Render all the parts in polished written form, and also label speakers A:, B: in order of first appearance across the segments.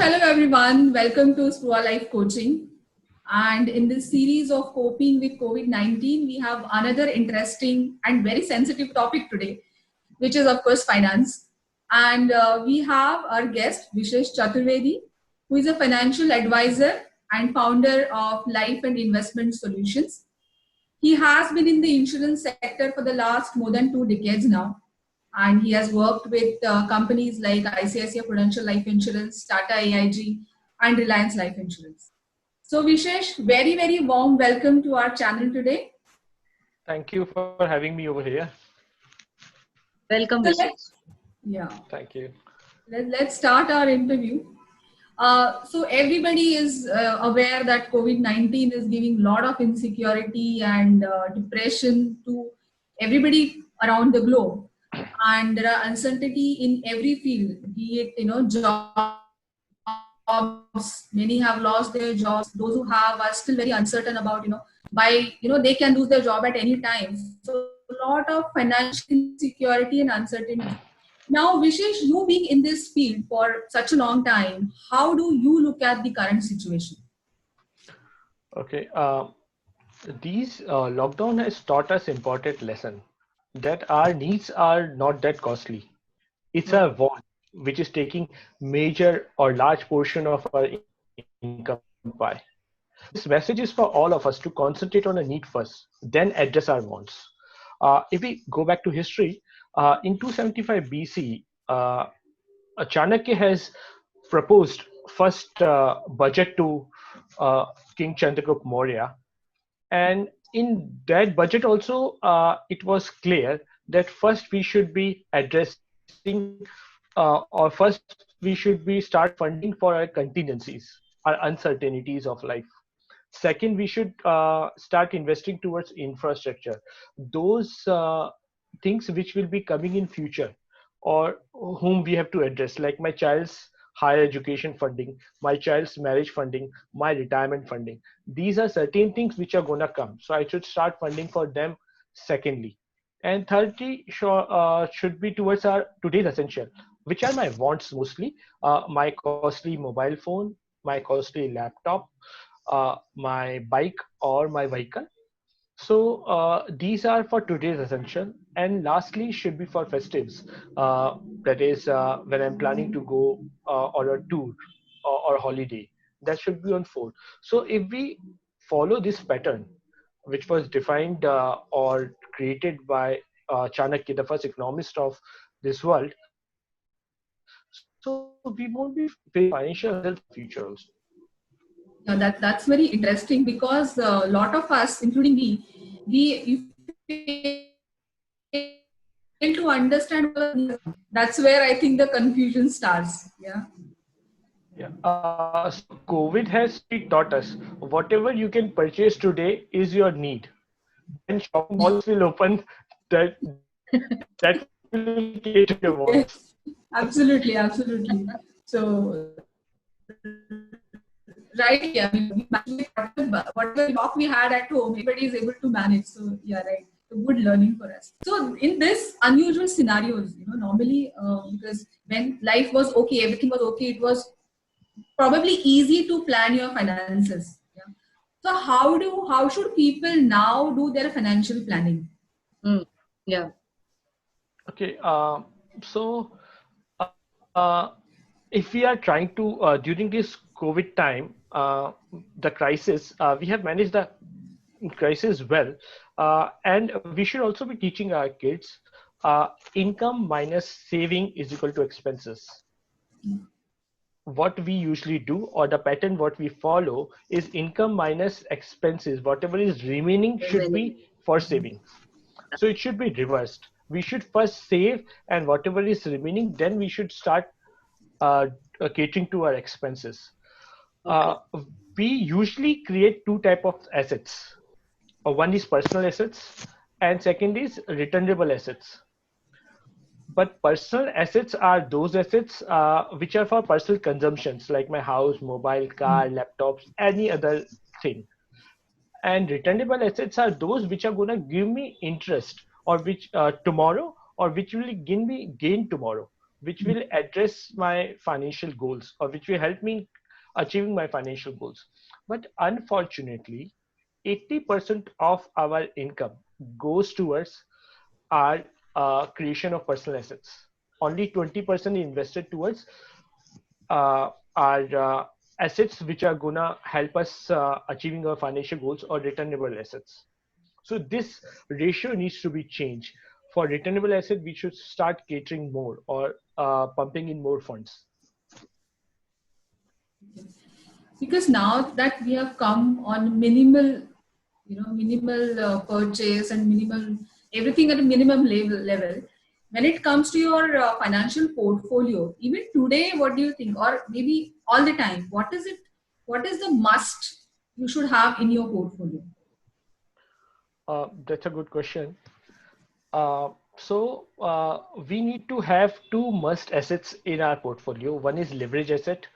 A: Hello everyone. Welcome to Sprua Life Coaching. And in this series of coping with COVID-19, we have another interesting and very sensitive topic today, which is, of course, finance. And we have our guest, Vishesh Chaturvedi, who is a financial advisor and founder of Life and Investment Solutions. He has been in the insurance sector for the last more than 2 decades now, and he has worked with companies like ICICI Prudential Life Insurance, Tata AIG, and Reliance Life Insurance. So Vishesh, very, very warm welcome to our channel today.
B: Thank you for having me over here.
C: Welcome, Vishesh.
A: Yeah.
B: Thank you.
A: Let's start our interview. So everybody is aware that COVID-19 is giving a lot of insecurity and depression to everybody around the globe. And there are uncertainty in every field, be it, jobs. Many have lost their jobs. Those who have are still very uncertain about, they can lose their job at any time. So a lot of financial insecurity and uncertainty. Now, Vishesh, you being in this field for such a long time, how do you look at the current situation?
B: Okay. These lockdown has taught us important lesson that our needs are not that costly. It's a want which is taking major or large portion of our income pie. This message is for all of us to concentrate on a need first, then address our wants. If we go back to history, in 275 BC, Chanakya has proposed first budget to King Chandragupta Maurya, and in that budget also it was clear that first we should be addressing or first we should be start funding for our contingencies, our uncertainties of life. Second, we should start investing towards infrastructure, those things which will be coming in future or whom we have to address, like my child's higher education funding, my child's marriage funding, my retirement funding. These are certain things which are going to come. So I should start funding for them secondly. And thirdly, should be towards our today's essential, which are my wants mostly, my costly mobile phone, my costly laptop, my bike or my vehicle. So these are for today's essential, and lastly should be for festives. That is when I'm planning to go on a tour or holiday. That should be on fold. So if we follow this pattern, which was defined or created by Chanakya, the first economist of this world, so we won't be facing financial hurdles in the future also.
A: Yeah, that's very interesting because a lot of us, including me, we fail to understand. That's where I think the confusion starts. Yeah.
B: Yeah. So COVID has taught us whatever you can purchase today is your need. When shopping malls will open, that will cater your wants.
A: Yes, absolutely. So, right, yeah, I mean, we manage whatever stock we had at home, everybody is able to manage. So, yeah, right. So good learning for us. So, in this unusual scenarios, normally, because when life was okay, everything was okay, it was probably easy to plan your finances. Yeah. So, how should people now do their financial planning?
C: Yeah.
B: Okay. So if we are trying to during this COVID time, the crisis, we have managed the crisis well, and we should also be teaching our kids income minus saving is equal to expenses. What we usually do, or the pattern what we follow, is income minus expenses. Whatever is remaining should be for savings. So it should be reversed. We should first save, and whatever is remaining, then we should start catering to our expenses. We usually create two type of assets. One is personal assets, and second is returnable assets. But personal assets are those assets which are for personal consumptions, like my house, mobile, car, laptops, any other thing. And returnable assets are those which are going to give me interest, or which tomorrow, or which will give me gain tomorrow. which will address my financial goals or which will help me achieving my financial goals. But unfortunately, 80% of our income goes towards our creation of personal assets. Only 20% invested towards our assets which are gonna help us achieving our financial goals or returnable assets. So this ratio needs to be changed. For returnable asset, we should start catering more or pumping in more funds.
A: Because now that we have come on minimal, minimal purchase and minimal everything at a minimum level. When it comes to your financial portfolio, even today, what do you think, or maybe all the time, what is it? What is the must you should have in your portfolio?
B: That's a good question. We need to have two must assets in our portfolio. One is leverage asset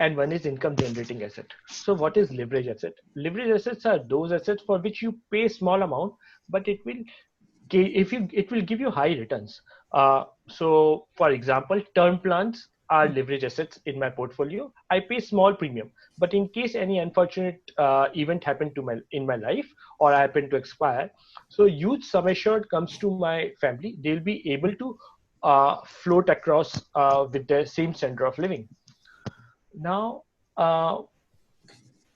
B: and one is income generating asset. So what is leverage asset? Leverage assets are those assets for which you pay small amount, but it will give you high returns. So for example, term plans are leverage assets in my portfolio. I pay small premium, but in case any unfortunate event happened to in my life or I happen to expire, so huge sum assured comes to my family. They'll be able to float across with the same standard of living. Now,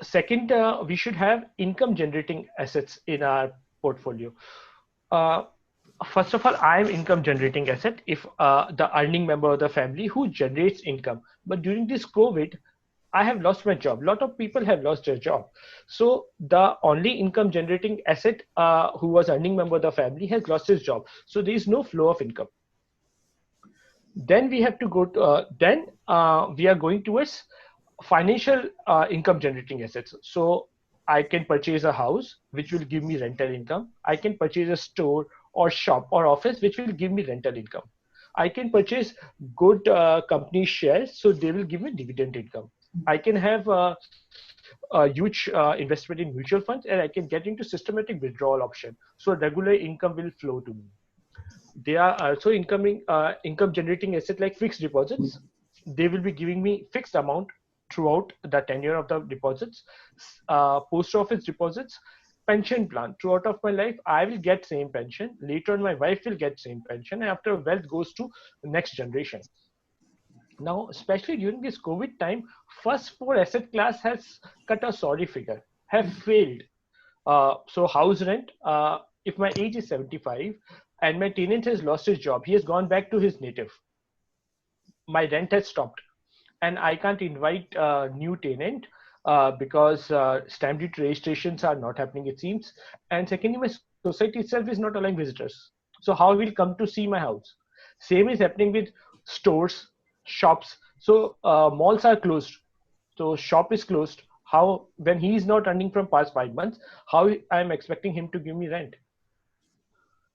B: second, we should have income generating assets in our portfolio. First of all, I am income generating asset if the earning member of the family who generates income. But during this COVID, I have lost my job. A lot of people have lost their job. So the only income generating asset who was earning member of the family has lost his job. So there is no flow of income. Then we have to go to, we are going towards financial income generating assets. So I can purchase a house, which will give me rental income. I can purchase a store or shop or office, which will give me rental income. I can purchase good company shares, so they will give me dividend income. I can have a huge investment in mutual funds, and I can get into systematic withdrawal option. So regular income will flow to me. There are also income generating asset like fixed deposits. They will be giving me fixed amount throughout the tenure of the deposits. Post office deposits, pension plan. Throughout of my life, I will get same pension. Later on, my wife will get same pension. And after wealth goes to the next generation. Now, especially during this COVID time, first four asset class has cut a sorry figure, have failed. So house rent, if my age is 75 and my tenant has lost his job, he has gone back to his native. My rent has stopped and I can't invite a new tenant because stamp duty registrations are not happening, it seems. And secondly, my society itself is not allowing visitors. So how will come to see my house? Same is happening with stores, shops. So malls are closed. So shop is closed. How, when he is not earning from past 5 months, how I am expecting him to give me rent?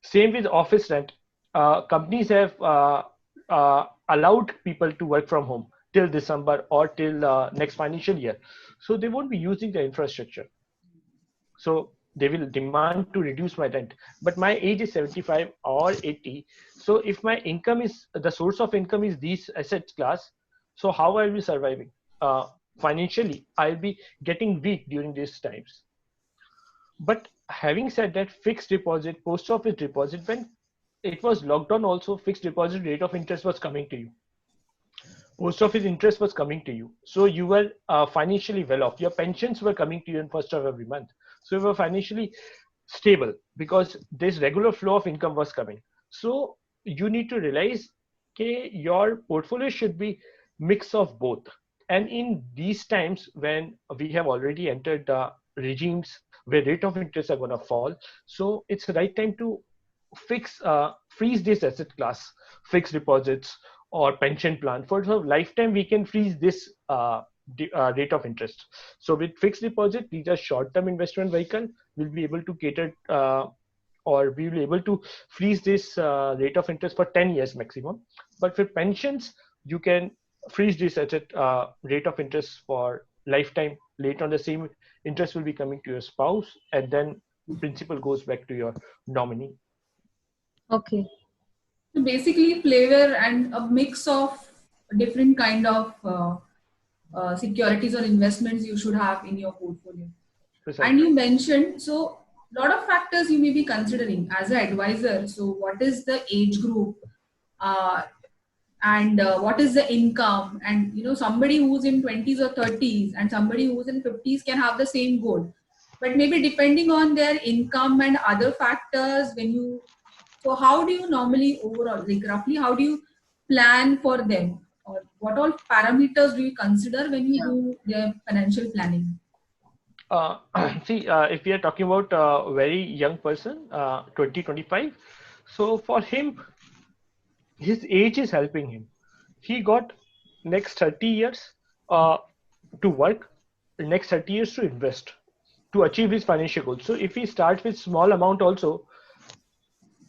B: Same with office rent. Companies have allowed people to work from home till December or till next financial year. So they won't be using the infrastructure. So they will demand to reduce my rent. But my age is 75 or 80. So if my income is, the source of income is these asset class, so how I will be surviving? Financially, I'll be getting weak during these times. But having said that, fixed deposit, post office deposit, when it was lockdown also, fixed deposit rate of interest was coming to you. Post office interest was coming to you. So you were financially well off. Your pensions were coming to you in first of every month. So you were financially stable because this regular flow of income was coming. So you need to realize that your portfolio should be mix of both. And in these times when we have already entered the regimes where rate of interest are going to fall, so it's the right time to freeze this asset class, fixed deposits or pension plan. For a lifetime, we can freeze this rate of interest. So with fixed deposit, these are short-term investment vehicle. We'll be able to cater or we will be able to freeze this rate of interest for 10 years maximum. But for pensions, you can freeze this asset rate of interest for lifetime. Later on, the same interest will be coming to your spouse, and then principal goes back to your nominee.
C: Okay.
A: So basically, flavor and a mix of different kind of securities or investments you should have in your portfolio. And
B: Precisely.
A: you mentioned, so a lot of factors you may be considering as an advisor. So what is the age group, uh, and what is the income? And somebody who's in 20s or 30s and somebody who's in 50s can have the same goal, but maybe depending on their income and other factors, so how do you normally overall, like roughly, how do you plan for them, or what all parameters do you consider when you
C: Yeah.
A: do their financial planning?
B: Uh, See, if we are talking about a very young person, 20, 25, so for him, his age is helping him. He got next 30 years uh, to work, next 30 years to invest to achieve his financial goals. So if he starts with small amount also,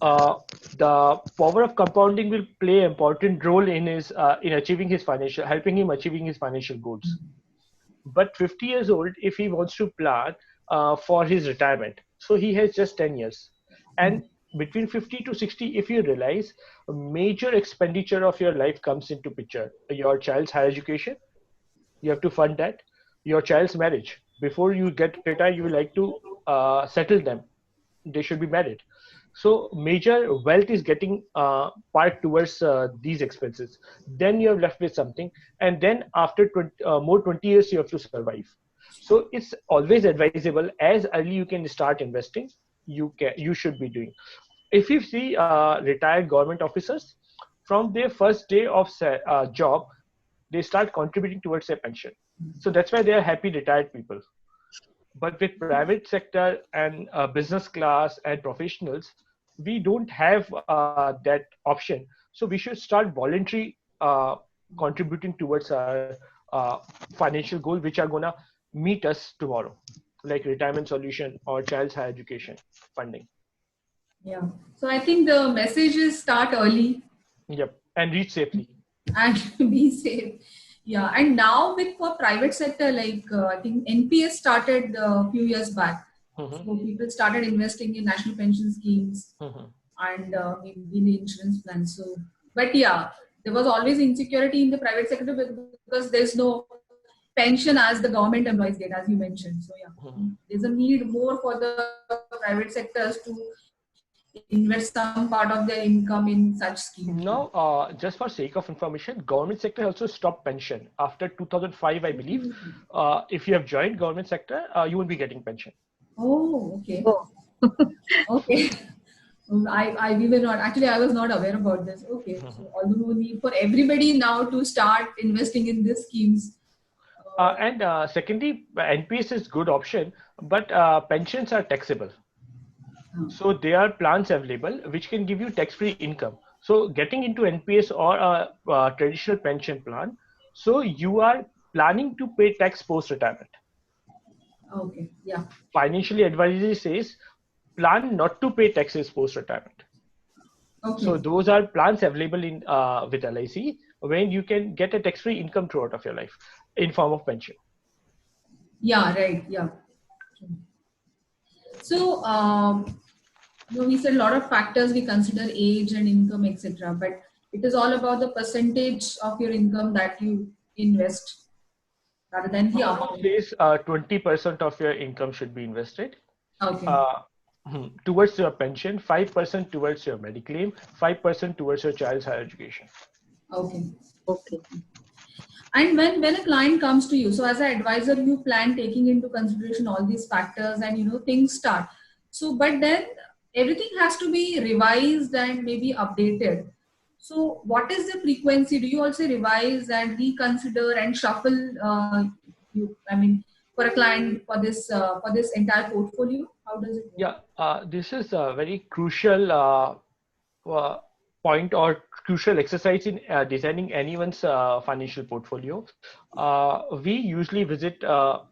B: uh, the power of compounding will play an important role in his in achieving his financial, helping him achieving his financial goals. But 50 years old, if he wants to plan for his retirement, so he has just 10 years. And between 50 to 60, if you realize a major expenditure of your life comes into picture, your child's higher education, you have to fund that, your child's marriage. Before you get retired, you like to settle them. They should be married. So major wealth is getting parked towards these expenses. Then you are left with something, and then after 20 years, you have to survive. So it's always advisable as early you can start investing. You should be doing. If you see retired government officers, from their first day of job, they start contributing towards their pension. So that's why they are happy retired people. But with private sector and business class and professionals, we don't have that option. So we should start voluntary contributing towards our financial goal, which are gonna meet us tomorrow, like retirement solution or child's higher education funding.
A: Yeah. So I think the message is start early
B: Yep, and reach safely.
A: and be safe. Yeah. And now with for private sector, like I think NPS started a few years back.
B: Mhm,
A: So people started investing in national pension schemes
B: mhm.
A: and maybe in the insurance plans. So, but yeah, there was always insecurity in the private sector because there's no pension as the government employees get, as you mentioned. So yeah,
B: Mhm.
A: there's a need more for the private sectors to invest some part of their income in such schemes.
B: Now, just for sake of information, government sector also stopped pension after 2005, I believe. If you have joined government sector, you will be getting pension.
A: Oh, okay.
C: Oh,
A: Okay. We were not, actually, I was not aware about this. Okay. So, although no need for everybody now to start investing in these schemes.
B: And secondly, NPS is good option, but pensions are taxable. So there are plans available which can give you tax-free income. So getting into NPS or a traditional pension plan, so you are planning to pay tax post-retirement.
A: Okay. Yeah.
B: Financially advisory says plan not to pay taxes post-retirement. So
A: Okay.
B: those are plans available in with LIC when you can get a tax-free income throughout of your life in form of pension.
A: Yeah. Right. Yeah. So, we said a lot of factors we consider age and income, etc. But it is all about the percentage of your income that you invest rather than the
B: Government
A: amount.
B: says 20% of your income should be invested
A: Okay.
B: uh, towards your pension, 5% towards your Mediclaim, 5% towards your child's higher education.
A: Okay.
C: okay.
A: And when a client comes to you, so as an advisor, you plan taking into consideration all these factors, and things start. So, but then everything has to be revised and maybe updated. So, what is the frequency? Do you also revise and reconsider and shuffle? I mean, for a client for this entire portfolio, how does it work?
B: Yeah, this is a very crucial uh, point or crucial exercise in designing anyone's financial portfolio. We usually visit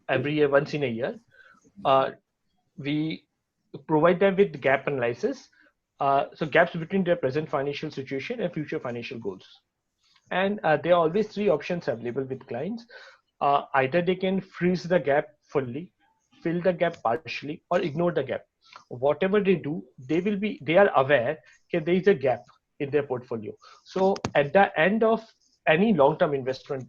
B: every year, once in a year. Uh, we provide them with gap analysis. So gaps between their present financial situation and future financial goals. And there are always three options available with clients. Either they can freeze the gap fully, fill the gap partially, or ignore the gap. Whatever they do, they are aware that there is a gap. in their portfolio. So at the end of any long-term investment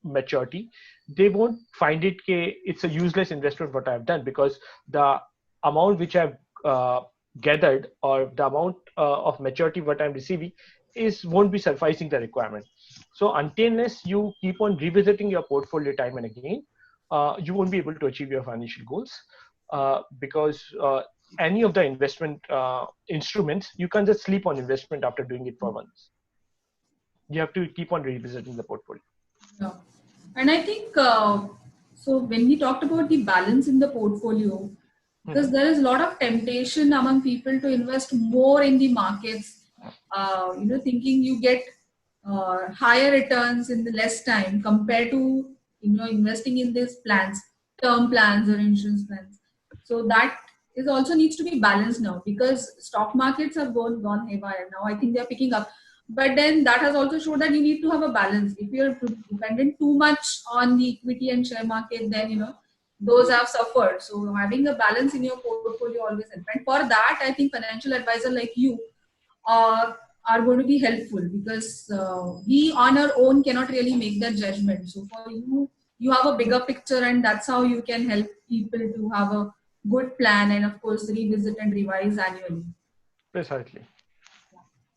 B: maturity, they won't find it's a useless investment what I've done, because the amount which I've gathered, or the amount of maturity what I'm receiving won't be sufficing the requirement. So unless you keep on revisiting your portfolio time and again, you won't be able to achieve your financial goals, because any of the investment instruments, you can't just sleep on investment after doing it for once. You have to keep on revisiting the portfolio.
A: Yeah. And I think, so when we talked about the balance in the portfolio, because there is a lot of temptation among people to invest more in the markets, thinking you get higher returns in the less time compared to, investing in these plans, term plans or insurance plans. So that is also needs to be balanced now, because stock markets have gone haywire. Now I think they are picking up. But then that has also showed that you need to have a balance. If you're dependent too much on the equity and share market, then, those have suffered. So having a balance in your portfolio always helps. And for that, I think financial advisor like you are going to be helpful, because we on our own cannot really make that judgment. So for you, you have a bigger picture, and that's how you can help people to have a good plan, and of course revisit and revise annually.
B: Precisely.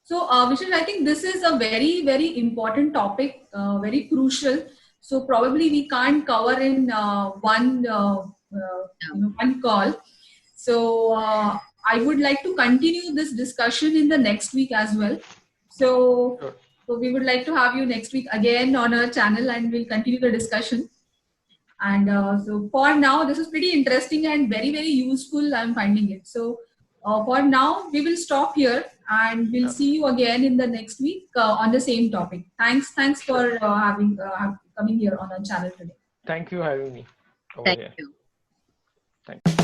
A: So, Vishal, I think this is a very, very important topic, very crucial. So probably we can't cover in one call. So I would like to continue this discussion in the next week as well. So,
B: Sure.
A: So we would like to have you next week again on our channel, and we'll continue the discussion. And so for now, this is pretty interesting and very, very useful. I'm finding it. So for now, we will stop here, and we'll see you again in the next week on the same topic. Thanks for coming here on our channel today.
B: Thank you for having me over
C: Thank
B: here.
C: you.
B: Thank you.